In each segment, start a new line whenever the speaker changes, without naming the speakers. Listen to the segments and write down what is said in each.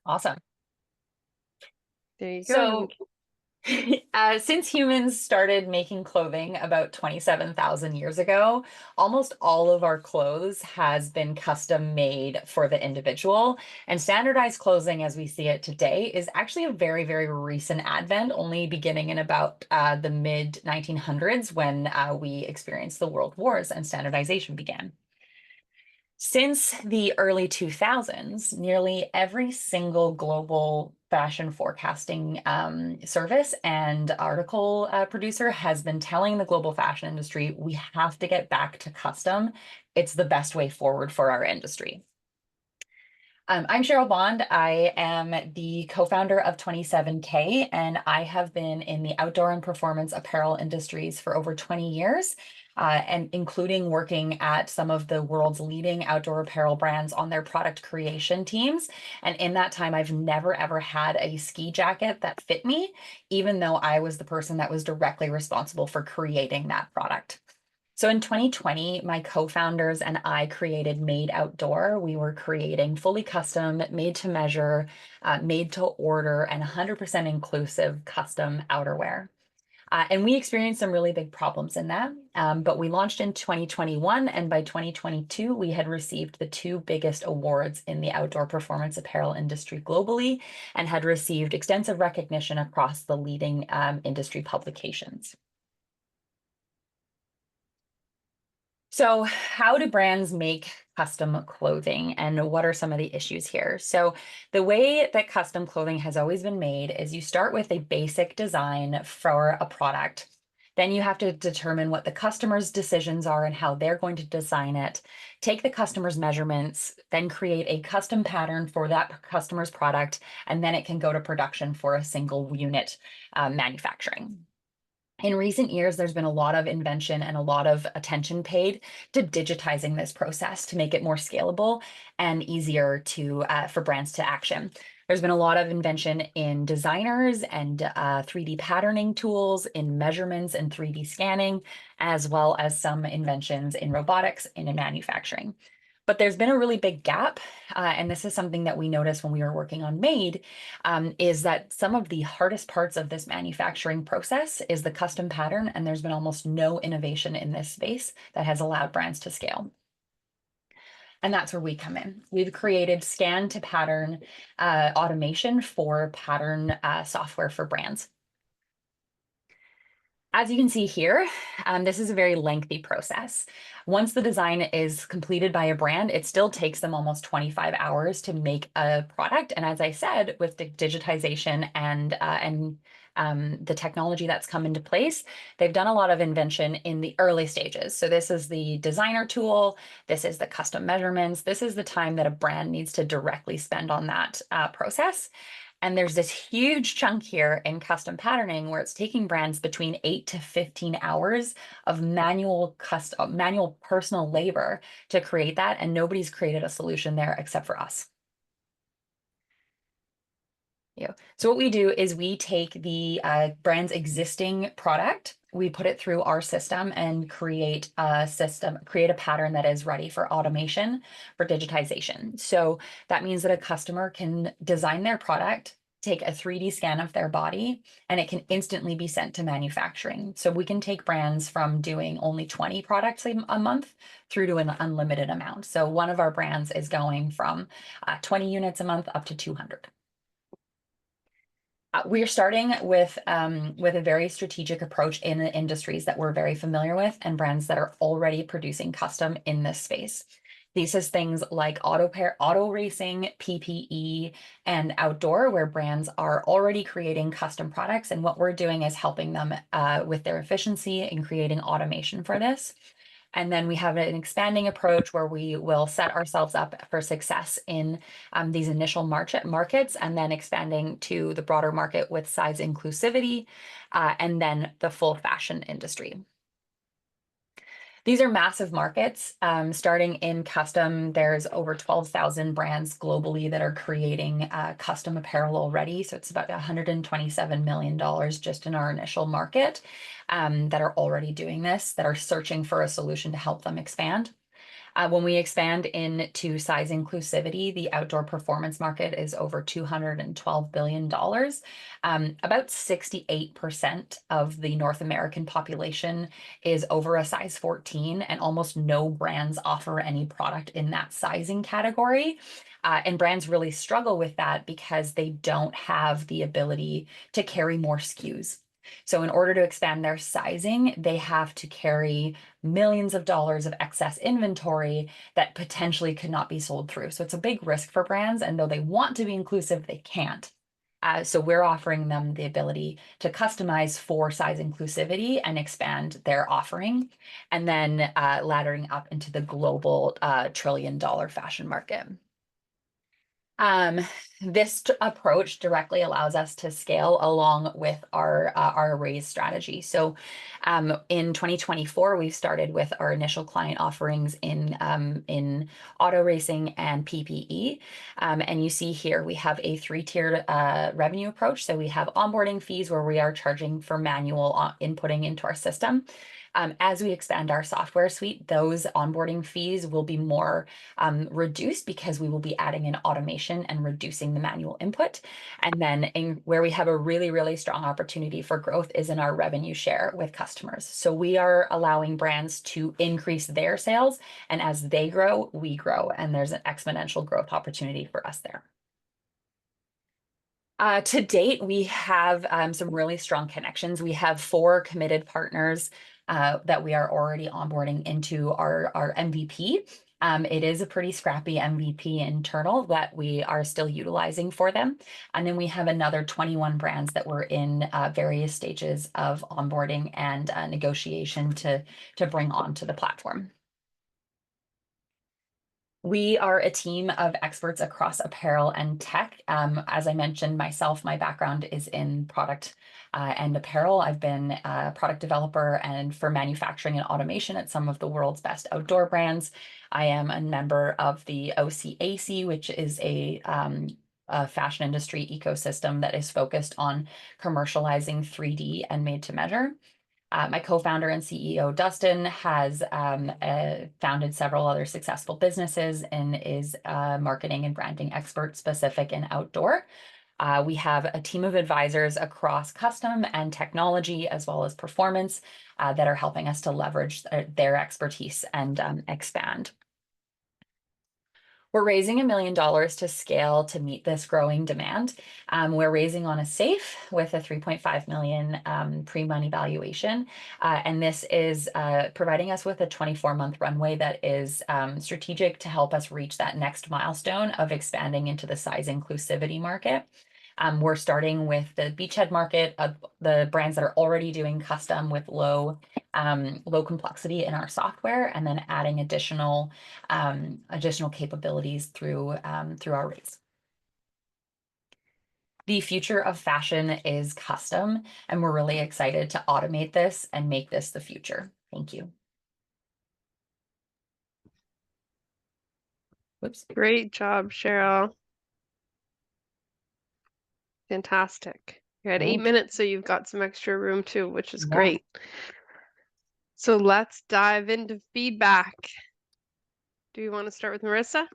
Awesome.
There you go.
So, since humans started making clothing about 27,000 years ago, almost all of our clothes has been custom made for the individual. And standardized clothing, as we see it today, is actually a very, very recent advent, only beginning in about the mid 1900s when we experienced the world wars and standardization began. Since the early 2000s, nearly every single global fashion forecasting service and article producer has been telling the global fashion industry, we have to get back to custom. It's the best way forward for our industry. I'm Cheryl Bond. I am the co-founder of 27K, and I have been in the outdoor and performance apparel industries for over 20 years, and including working at some of the world's leading outdoor apparel brands on their product creation teams. And in that time, I've never ever had a ski jacket that fit me, even though I was the person that was directly responsible for creating that product. So in 2020, my co-founders and I created Made Outdoor. We were creating fully custom, made to measure, made to order, and 100% inclusive custom outerwear. And we experienced some really big problems in that. But we launched in 2021, and by 2022, we had received the two biggest awards in the outdoor performance apparel industry globally and had received extensive recognition across the leading industry publications. So, how do brands make custom clothing and what are some of the issues here? So, the way that custom clothing has always been made is you start with a basic design for a product. Then you have to determine what the customer's decisions are and how they're going to design it, take the customer's measurements, then create a custom pattern for that customer's product, and then it can go to production for a single unit manufacturing. In recent years, there's been a lot of invention and a lot of attention paid to digitizing this process to make it more scalable and easier to for brands to action. There's been a lot of invention in designers and 3D patterning tools, in measurements and 3D scanning, as well as some inventions in robotics and in manufacturing. But there's been a really big gap, and this is something that we noticed when we were working on Made, is that some of the hardest parts of this manufacturing process is the custom pattern, and there's been almost no innovation in this space that has allowed brands to scale. And that's where we come in. We've created scan to pattern automation for pattern software for brands. As you can see here, this is a very lengthy process. Once the design is completed by a brand, it still takes them almost 25 hours to make a product. And as I said, with the digitization and the technology that's come into place, they've done a lot of invention in the early stages. So this is the designer tool. This is the custom measurements. This is the time that a brand needs to directly spend on that process. And there's this huge chunk here in custom patterning where it's taking brands between 8 to 15 hours of manual personal labor to create that. And nobody's created a solution there except for us. So what we do is we take the brand's existing product, we put it through our system and create a pattern that is ready for automation, for digitization. So that means that a customer can design their product, take a 3D scan of their body, and it can instantly be sent to manufacturing. So we can take brands from doing only 20 products a month through to an unlimited amount. So one of our brands is going from 20 units a month up to 200. We're starting with a very strategic approach in the industries that we're very familiar with and brands that are already producing custom in this space. These is things like auto racing, PPE, and outdoor, where brands are already creating custom products. And what we're doing is helping them with their efficiency and creating automation for this. And then we have an expanding approach where we will set ourselves up for success in these initial markets and then expanding to the broader market with size inclusivity and then the full fashion industry. These are massive markets. Starting in custom, there's over 12,000 brands globally that are creating custom apparel already. So it's about $127 million just in our initial market that are already doing this, that are searching for a solution to help them expand. When we expand into size inclusivity, the outdoor performance market is over $212 billion. About 68% of the North American population is over a size 14, and almost no brands offer any product in that sizing category. And brands really struggle with that because they don't have the ability to carry more SKUs. So, in order to expand their sizing, they have to carry millions of dollars of excess inventory that potentially could not be sold through. So, it's a big risk for brands. And though they want to be inclusive, they can't. So, we're offering them the ability to customize for size inclusivity and expand their offering, and then laddering up into the global $1 trillion fashion market. Um, this approach directly allows us to scale along with our raise strategy. So, in 2024, we started with our initial client offerings in auto racing and PPE. And you see here we have a three-tiered revenue approach. So we have onboarding fees where we are charging for manual inputting into our system. As we expand our software suite, those onboarding fees will be more reduced because we will be adding in automation and reducing the manual input. And then where we have a really, really strong opportunity for growth is in our revenue share with customers. So we are allowing brands to increase their sales, and as they grow, we grow, and there's an exponential growth opportunity for us there. To date, we have some really strong connections. We have 4 committed partners that we are already onboarding into our MVP. It is a pretty scrappy MVP internal that we are still utilizing for them. And then we have another 21 brands that we're in various stages of onboarding and negotiation to bring onto the platform. We are a team of experts across apparel and tech. As I mentioned, my background is in product and apparel. I've been a product developer and for manufacturing and automation at some of the world's best outdoor brands. I am a member of the OCAC, which is a fashion industry ecosystem that is focused on commercializing 3D and made to measure. My co-founder and CEO, Dustin, has founded several other successful businesses and is a marketing and branding expert specific in outdoor. We have a team of advisors across custom and technology, as well as performance, that are helping us to leverage their expertise and expand. We're raising $1 million to scale to meet this growing demand. We're raising on a safe with a 3.5 million pre-money valuation. And this is providing us with a 24-month runway that is strategic to help us reach that next milestone of expanding into the size inclusivity market. We're starting with the beachhead market of the brands that are already doing custom with low complexity in our software, and then adding additional capabilities through our raise. The future of fashion is custom, and we're really excited to automate this and make this the future. Thank you. Whoops.
Great job, Cheryl. Fantastic. You're at 8 minutes, so you've got some extra room too, which is great. So let's dive into feedback. Do you want to start with Marissa?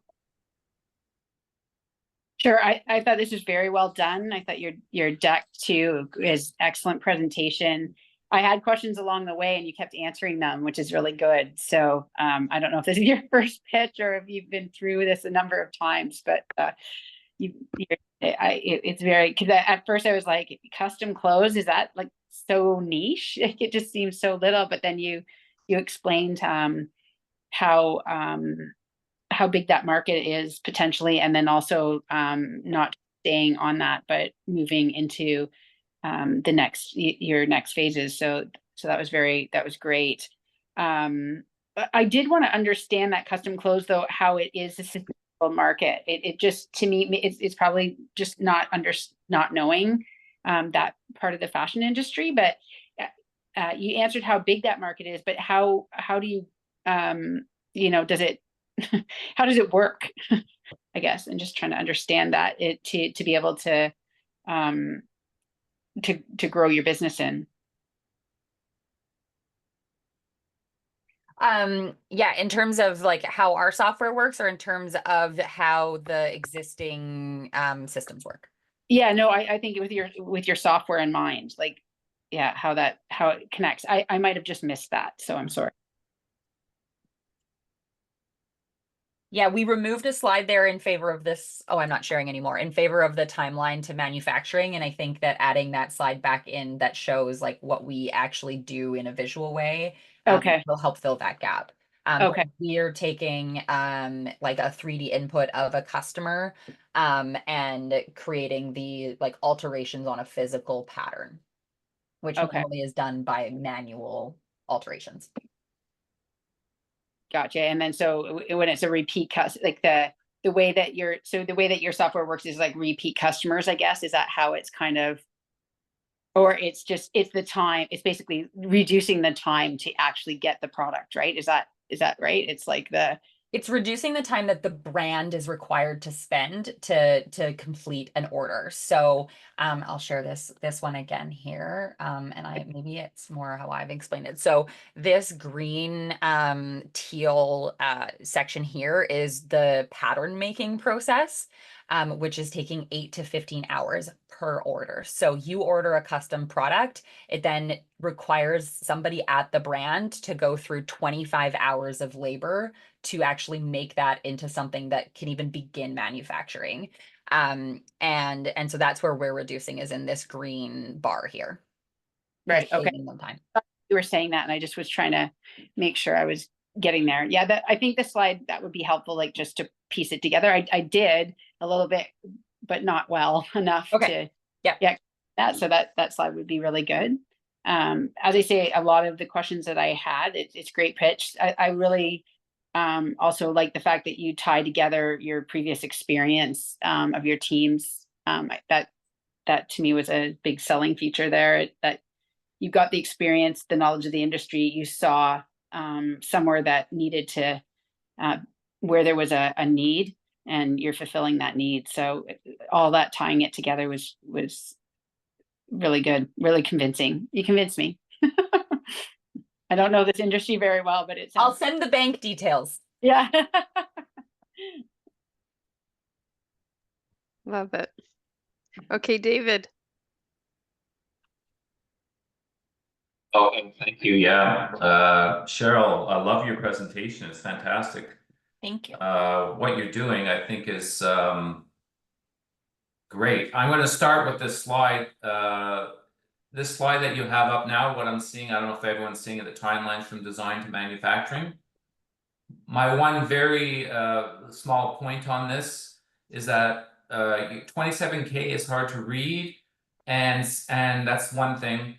Sure. I thought this was very well done. I thought your deck too is excellent presentation. I had questions along the way and you kept answering them, which is really good. So I don't know if this is your first pitch or if you've been through this a number of times, but it's very, because at first I was like, custom clothes, is that like so niche? It just seems so little, but then you explained how big that market is potentially, and then also not staying on that, but moving into your next phases. So that was great. I did want to understand that custom clothes though, how it is a sustainable market. It just, to me, it's probably just not knowing that part of the fashion industry. But you answered how big that market is, but how do you does it how does it work? I guess, and just trying to understand that to be able to grow your business in.
Yeah, in terms of like how our software works, or in terms of how the existing systems work.
Yeah, no, I think with your software in mind, like, yeah, how it connects. I might have just missed that, so I'm sorry.
Yeah, we removed a slide there in favor of this. Oh, I'm not sharing anymore. In favor of the timeline to manufacturing. And I think that adding that slide back in that shows like what we actually do in a visual way
Okay.
will help fill that gap. But
Okay.
we are taking like a 3D input of a customer and creating the like alterations on a physical pattern, which
Okay.
normally is done by manual alterations.
Gotcha. And then so when it's a repeat like the way that your software works is like repeat customers, I guess. Is that how it's kind of, or it's the time, it's basically reducing the time to actually get the product, right? Is that right? It's like
It's reducing the time that the brand is required to spend to complete an order. So I'll share this one again here, and maybe it's more how I've explained it. So this green teal section here is the pattern making process, which is taking 8 to 15 hours per order. So you order a custom product, it then requires somebody at the brand to go through 25 hours of labor to actually make that into something that can even begin manufacturing. And so that's where we're reducing, is in this green bar here.
right. Okay.
Saving them time.
You were saying that, and I just was trying to make sure I was getting there. Yeah, that I think the slide that would be helpful, like just to piece it together. I did a little bit, but not well enough
Okay.
Yeah, that, so that slide would be really good. As I say, a lot of the questions that I had, it's great pitch. I really also like the fact that you tie together your previous experience of your teams. That to me was a big selling feature there. That you got the experience, the knowledge of the industry. You saw somewhere that needed to, where there was a need, and you're fulfilling that need. So all that tying it together was really good, really convincing. You convinced me. I don't know this industry very well, but
I'll send the bank details.
Yeah.
Love it. Okay, David.
Oh, and thank you. Yeah. Cheryl, I love your presentation. It's fantastic.
Thank you.
What you're doing, I think, is great. I'm going to start with this slide. This slide that you have up now, what I'm seeing, I don't know if everyone's seeing it, the timelines from design to manufacturing. My one very small point on this is that 27K is hard to read, and that's one thing,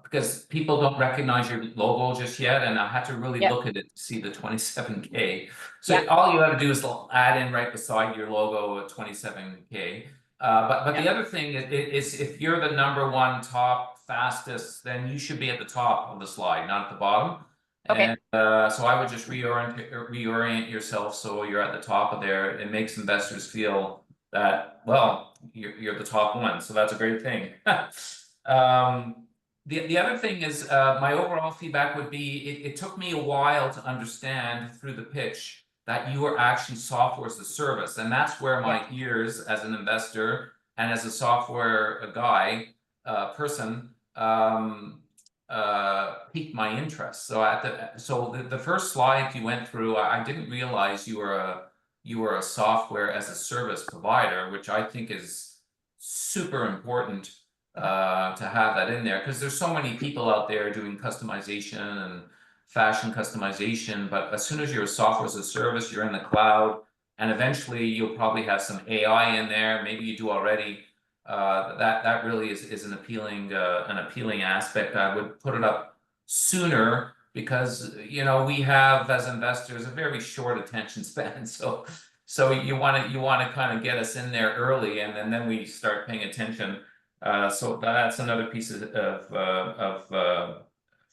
because people don't recognize your logo just yet, and I had to really look at it to see the 27K. So all you have to do is add in right beside your logo a 27K. But the other thing is if you're the #1 top fastest, then you should be at the top of the slide, not at the bottom.
Okay.
And so I would just reorient yourself so you're at the top of there. It makes investors feel that, well, you're the top one, so that's a great thing. The other thing is, my overall feedback would be, it took me a while to understand through the pitch that you are actually software as a service, and that's where my ears as an investor and as a software guy person piqued my interest. So the first slide you went through, I didn't realize you were a software as a service provider, which I think is super important to have that in there, because there's so many people out there doing customization and fashion customization, but as soon as you're a software as a service, you're in the cloud, and eventually you'll probably have some AI in there. Maybe you do already. That really is an appealing aspect. I would put it up sooner because we have, as investors, a very short attention span. So you want to kind of get us in there early, and then we start paying attention. So that's another piece of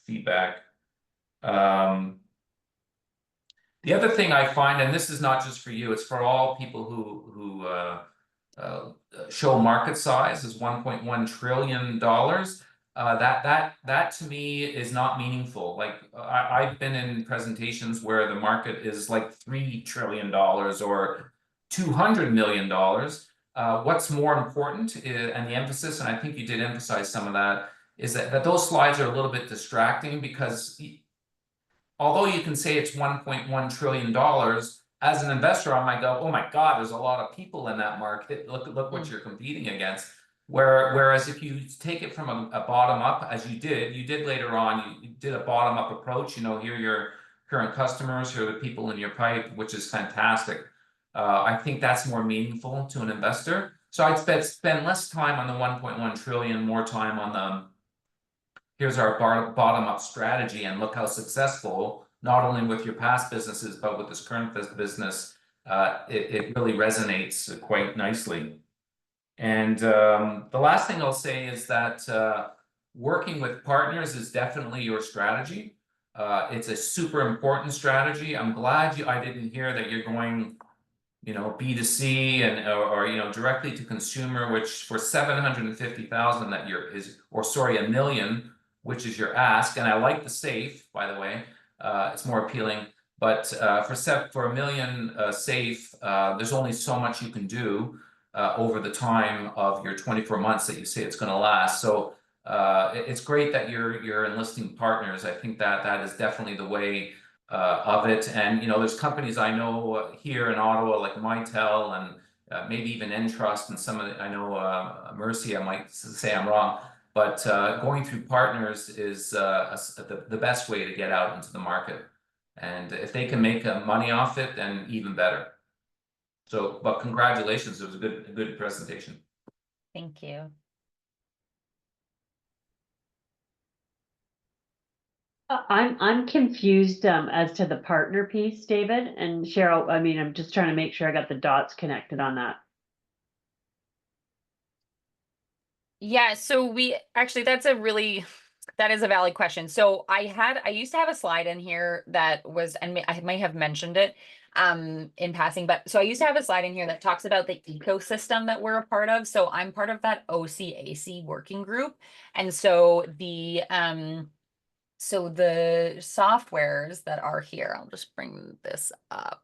feedback. The other thing I find, and this is not just for you, it's for all people who show market size is $1.1 trillion. that to me is not meaningful. Like I've been in presentations where the market is like $3 trillion or $200 million. What's more important is, and the emphasis, and I think you did emphasize some of that, is that those slides are a little bit distracting because although you can say it's $1.1 trillion, as an investor, I might go, oh my God, there's a lot of people in that market. Look what you're competing against. Whereas if you take it from a bottom up, as you did later on, you did a bottom up approach. You know, here are your current customers, here are the people in your pipe, which is fantastic. I think that's more meaningful to an investor. So I'd spend less time on the 1.1 trillion, more time on the here's our bottom up strategy, and look how successful, not only with your past businesses, but with this current business, it really resonates quite nicely. And the last thing I'll say is that working with partners is definitely your strategy. It's a super important strategy. I'm glad I didn't hear that you're going, you know, B2C and or you know, directly to consumer, which for 750,000 that or sorry, 1 million, which is your ask. And I like the safe, by the way, it's more appealing. But for 1 million safe, there's only so much you can do over the time of your 24 months that you say it's going to last. So it's great that you're enlisting partners. I think that is definitely the way of it. And you know, there's companies I know here in Ottawa like Mitel and maybe even Entrust, and some of the, I know Mercy. I might say I'm wrong, but going through partners is the best way to get out into the market. And if they can make money off it, then even better. So, but congratulations, it was a good presentation.
Thank you.
I'm confused as to the partner piece, David and Cheryl. I mean, I'm just trying to make sure I got the dots connected on that.
Yeah, so we actually, that is a valid question. So I used to have a slide in here that was, and I may have mentioned it in passing, but so I used to have a slide in here that talks about the ecosystem that we're a part of. So I'm part of that OCAC working group. And so the softwares that are here, I'll just bring this up.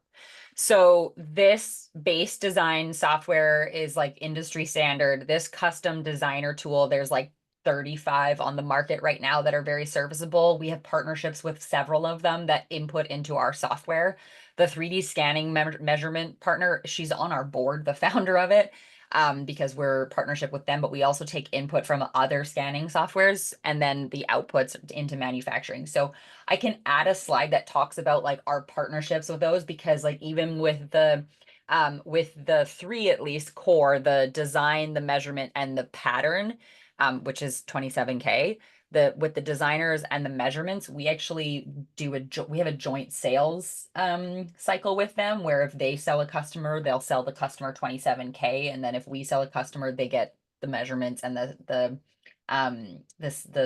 So this base design software is like industry standard. This custom designer tool, there's like 35 on the market right now that are very serviceable. We have partnerships with several of them that input into our software. The 3D scanning measurement partner, she's on our board, the founder of it, because we're partnership with them, but we also take input from other scanning softwares and then the outputs into manufacturing. So I can add a slide that talks about like our partnerships with those, because like even with the three at least core, the design, the measurement, and the pattern, which is 27K, with the designers and the measurements, we actually we have a joint sales cycle with them, where if they sell a customer, they'll sell the customer 27K, and then if we sell a customer, they get the measurements and the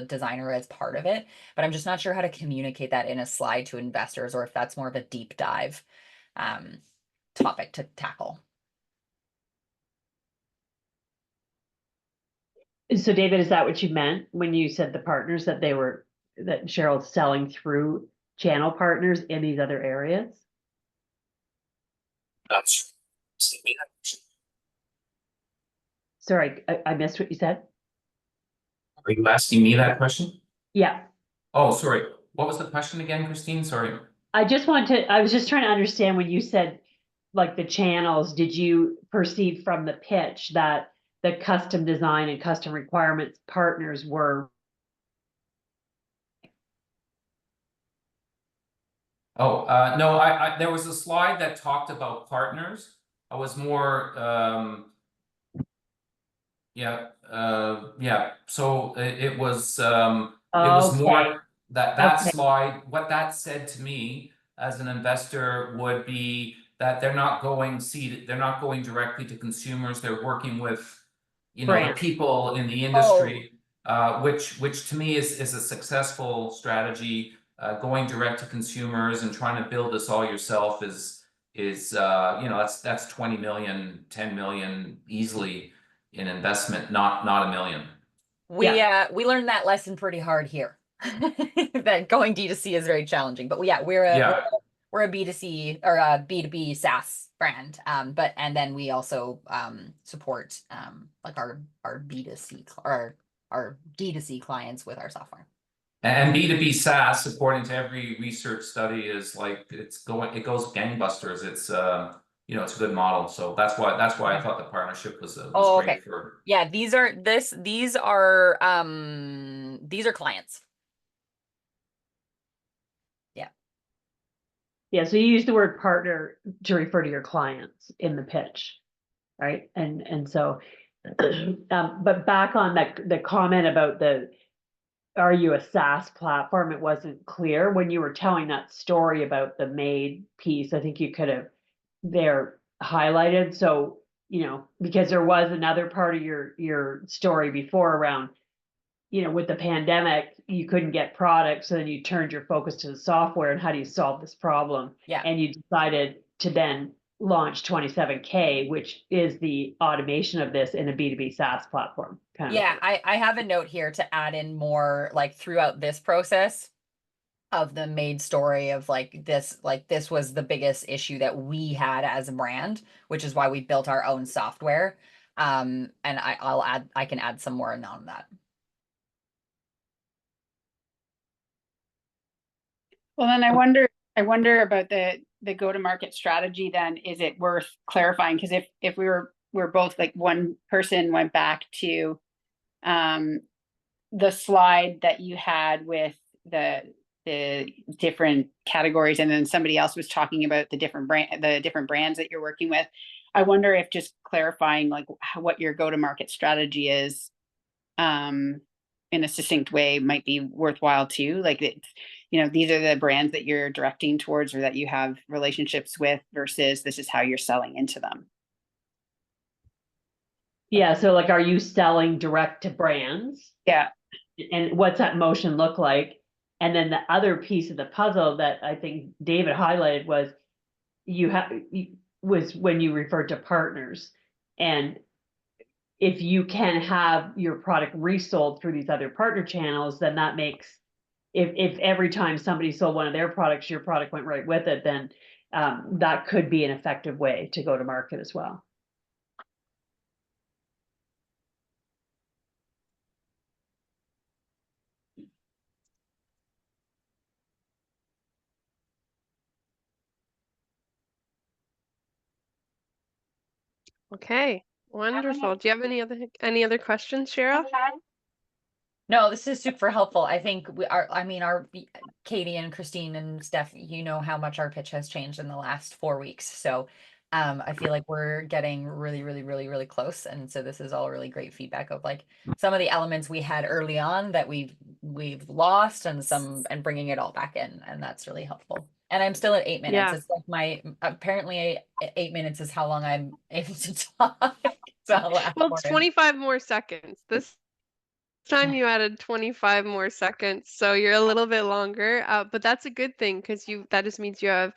designer as part of it. But I'm just not sure how to communicate that in a slide to investors, or if that's more of a deep dive topic to tackle.
So David, is that what you meant when you said the partners, that Cheryl's selling through channel partners in these other areas?
That's
Sorry, I missed what you said.
Are you asking me that question?
Yeah.
Oh, sorry. What was the question again, Christine? Sorry.
I was just trying to understand when you said like the channels, did you perceive from the pitch that the custom design and custom requirements partners were?
Oh, no, there was a slide that talked about partners. I was more, yeah. So it was more that slide. What that said to me as an investor would be that they're not going directly to consumers. They're working with, you know, the people in the industry, which to me is a successful strategy. Going direct to consumers and trying to build this all yourself is you know, that's 20 million, 10 million easily in investment, not 1 million.
We learned that lesson pretty hard here. That going D2C is very challenging. But yeah, we're a B2C or a B2B SaaS brand. And then we also support like our B2C or our D2C clients with our software.
And B2B SaaS, according to every research study, is like it goes gangbusters. It's you know, it's a good model. So that's why I thought the partnership was
Oh,
great
okay.
for.
Yeah, these are clients. Yeah.
Yeah, so you use the word partner to refer to your clients in the pitch, right? And so, but back on the comment about are you a SaaS platform? It wasn't clear when you were telling that story about the MAID piece. I think you could have there highlighted. So, you know, because there was another part of your story before around, you know, with the pandemic, you couldn't get products, so then you turned your focus to the software and how do you solve this problem?
Yeah.
And you decided to then launch 27K, which is the automation of this in a B2B SaaS platform.
Yeah, I have a note here to add in more like throughout this process of the MAID story of like this was the biggest issue that we had as a brand, which is why we built our own software. And I can add some more on that.
Well, then I wonder about the go-to-market strategy then. Is it worth clarifying? Because if we're both like one person went back to the slide that you had with the different categories, and then somebody else was talking about the different brands that you're working with. I wonder if just clarifying like what your go-to-market strategy is in a succinct way might be worthwhile too. Like it's, you know, these are the brands that you're directing towards or that you have relationships with versus this is how you're selling into them.
Yeah, so like, are you selling direct to brands?
Yeah.
And what's that motion look like? And then the other piece of the puzzle that I think David highlighted was was when you referred to partners. And if you can have your product resold through these other partner channels, then that makes, if every time somebody sold one of their products, your product went right with it, then that could be an effective way to go to market as well.
Okay, wonderful. Do you have any other questions, Cheryl?
No, this is super helpful. I think our Katie and Christine and Steph, you know how much our pitch has changed in the last 4 weeks. So I feel like we're getting really, really, really, really close. And so this is all really great feedback of like some of the elements we had early on that we've lost and bringing it all back in. And that's really helpful. And I'm still at 8 minutes.
Yeah.
It's like apparently 8 minutes is how long I'm able to talk. So
well, it's 25 more seconds. This time you added 25 more seconds, so you're a little bit longer, but that's a good thing because that just means you have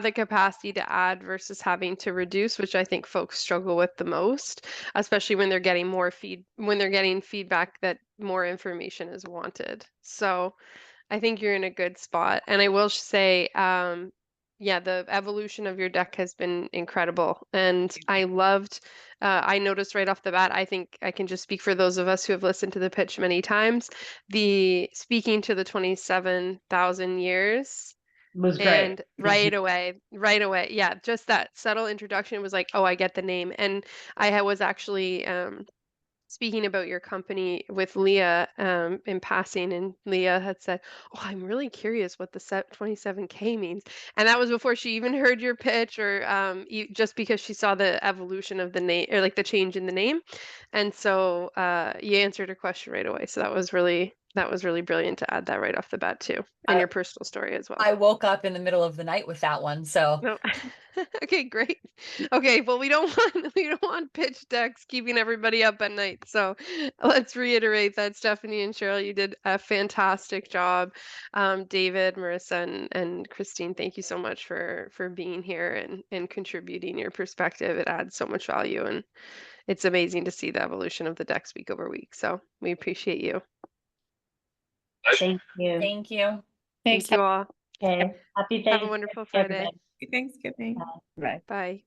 the capacity to add versus having to reduce, which I think folks struggle with the most, especially when they're getting feedback that more information is wanted. So I think you're in a good spot. And I will say, yeah, the evolution of your deck has been incredible. And I noticed right off the bat, I think I can just speak for those of us who have listened to the pitch many times, the speaking to the 27,000 years.
Was great.
And right away, yeah, just that subtle introduction was like, oh, I get the name. And I was actually speaking about your company with Leah in passing, and Leah had said, "Oh, I'm really curious what the 27K means," and that was before she even heard your pitch, or just because she saw the evolution of the name or like the change in the name, and so you answered her question right away. So that was really brilliant to add that right off the bat too, and your personal story as well.
I woke up in the middle of the night with that one, so.
No. Okay, great. Okay, well, we don't want pitch decks keeping everybody up at night. So let's reiterate that Stephanie and Cheryl, you did a fantastic job. David, Marissa, and Christine, thank you so much for being here and contributing your perspective. It adds so much value, and it's amazing to see the evolution of the decks week over week. So we appreciate you.
Thank you.
Thank you.
Thanks.
Thank you all.
Okay, happy
Have a
Thanksgiving,
wonderful Friday.
everybody.
Happy Thanksgiving.
Bye.
Bye.